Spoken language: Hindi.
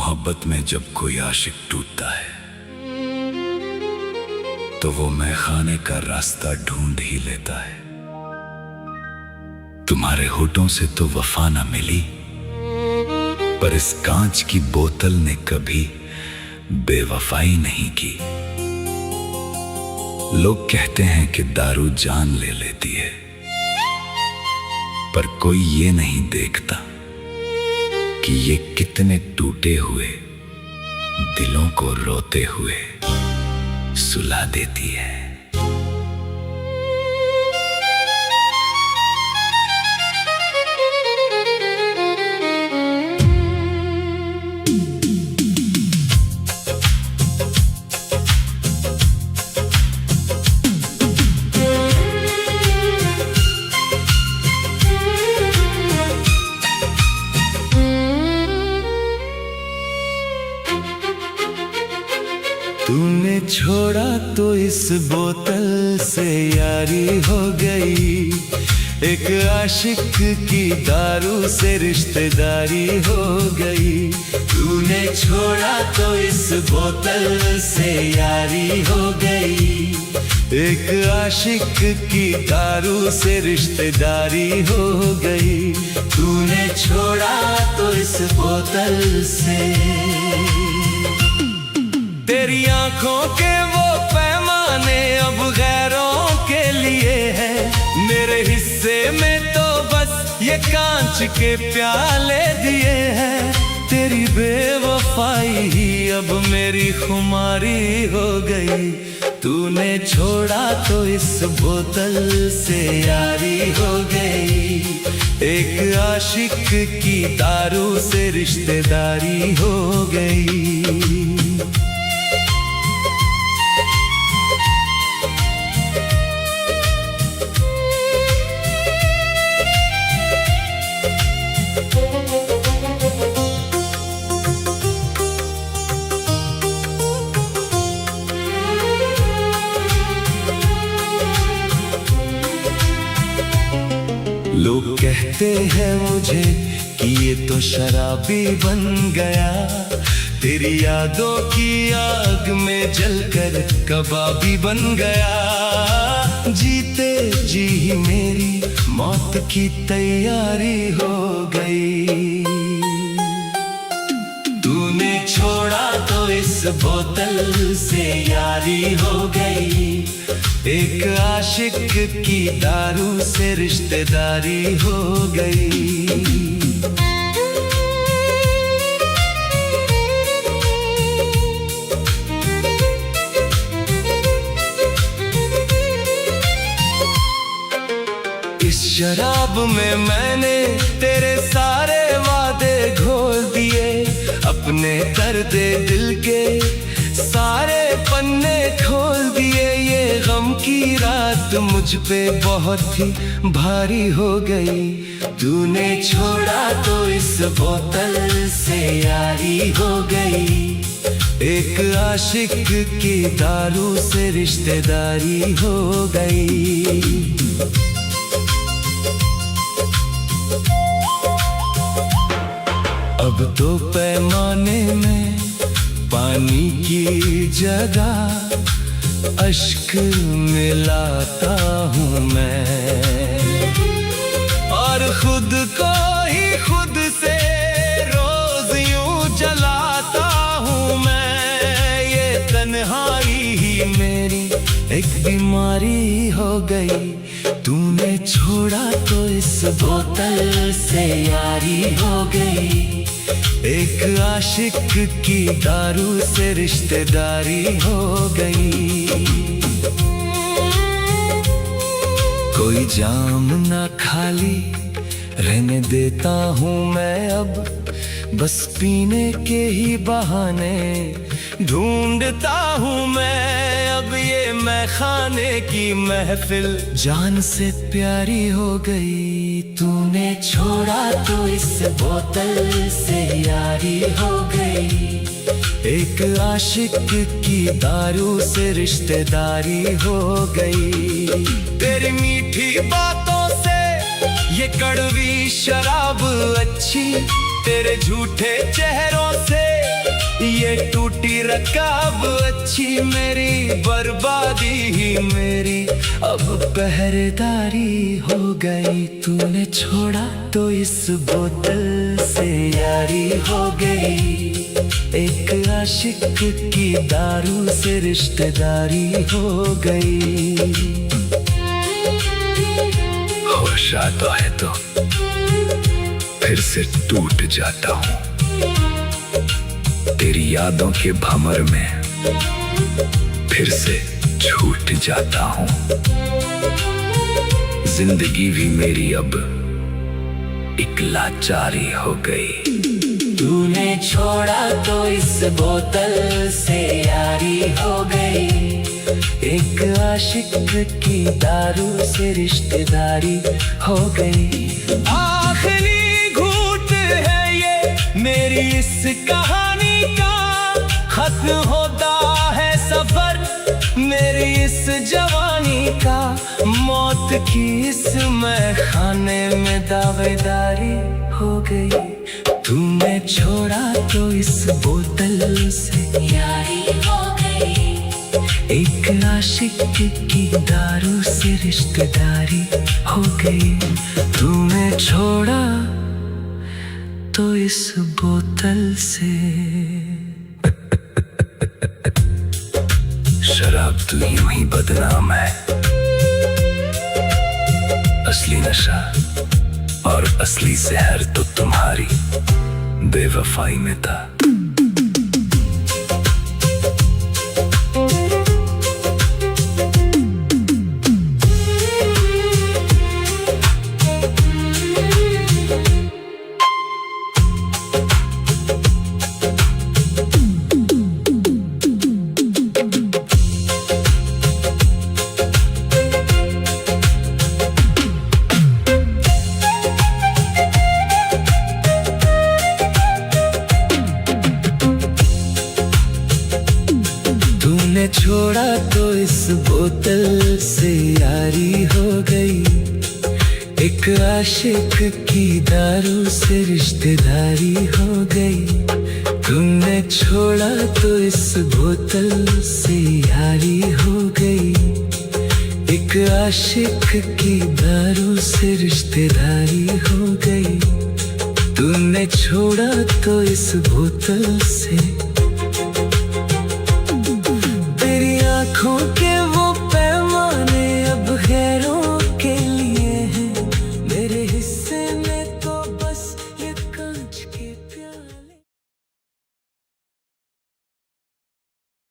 मोहब्बत में जब कोई आशिक टूटता है तो वो मैखाने का रास्ता ढूंढ ही लेता है। तुम्हारे होठों से तो वफा ना मिली, पर इस कांच की बोतल ने कभी बेवफाई नहीं की। लोग कहते हैं कि दारू जान ले लेती है, पर कोई ये नहीं देखता कि ये कितने टूटे हुए दिलों को रोते हुए सुला देती है। तूने छोड़ा तो इस बोतल से यारी हो गई, एक आशिक की दारू से रिश्तेदारी हो गई। तूने छोड़ा तो इस बोतल से यारी हो गई, एक आशिक की दारू से रिश्तेदारी हो गई। तूने छोड़ा तो इस बोतल से। तेरी आंखों के वो पैमाने अब गैरों के लिए है, मेरे हिस्से में तो बस ये कांच के प्याले दिए हैं। तेरी बेवफाई ही अब मेरी खुमारी हो गई। तूने छोड़ा तो इस बोतल से यारी हो गई, एक आशिक की दारू से रिश्तेदारी हो गई। लोग कहते हैं मुझे कि ये तो शराबी बन गया, तेरी यादों की आग में जलकर कबाबी बन गया। जीते जी ही मेरी मौत की तैयारी हो गई। तूने छोड़ा तो इस बोतल से यारी हो गई, एक आशिक की दारू से रिश्तेदारी हो गई। इस शराब में मैंने तेरे सारे वादे घोल दिए, अपने दर्दे दिल के सारे पन्ने खोल दिए। ये गम की रात मुझ पे बहुत ही भारी हो गई। तूने छोड़ा तो इस बोतल से यारी हो गई, एक आशिक की दारू से रिश्तेदारी हो गई। अब तो पैमाने में पानी की जगह अश्क मिलाता हूँ मैं, और खुद को ही खुद से रोज यूं जलाता हूँ मैं। ये तन्हाई ही मेरी एक बीमारी हो गई। तूने छोड़ा तो इस बोतल से यारी हो गई, एक आशिक की दारू से रिश्तेदारी हो गई। कोई जाम ना खाली रहने देता हूँ मैं अब, बस पीने के ही बहाने ढूंढता हूँ मैं। अब ये मैखाने की महफिल जान से प्यारी हो गई। तूने छोड़ा तो इस बोतल से यारी हो गई, एक आशिक की दारू से रिश्तेदारी हो गई। तेरी मीठी बातों से ये कड़वी शराब अच्छी, तेरे झूठे चेहरों से ये टूटी रकाब अच्छी मेरी, बर्बादी ही मेरी। अब पहरेदारी हो गई, तूने छोड़ा तो इस बोतल से यारी हो गई। एक आशिक की दारू से रिश्तेदारी हो गई। होश आता है तो फिर से टूट जाता हूँ, तेरी यादों के भंवर में फिर से छूट जाता हूँ। जिंदगी भी मेरी अब एक लाचारी हो गई। तूने छोड़ा तो इस बोतल से यारी हो गई। एक आशिक की दारू से रिश्तेदारी हो गई। आखिरी घूंट है ये मेरी इस कहानी का, खत्म होता है सफर मेरी इस जवानी का। मौत की इस मैखाने में दावेदारी हो गई। तूने छोड़ा तो इस बोतल से यारी हो गई। एक आशिक की दारू से रिश्तेदारी हो गई। तूने छोड़ा तो इस बोतल से। शराब तो यूं ही बदनाम है, असली नशा और असली जहर तो तुम्हारी बेवफाई में था। तूने छोड़ा तो इस बोतल से यारी हो गई। एक आशिक की दारू से रिश्तेदारी हो गई। तूने छोड़ा तो इस बोतल से यारी हो गई। एक आशिक की दारू से रिश्तेदारी हो गई। तूने छोड़ा तो इस बोतल से। आँखों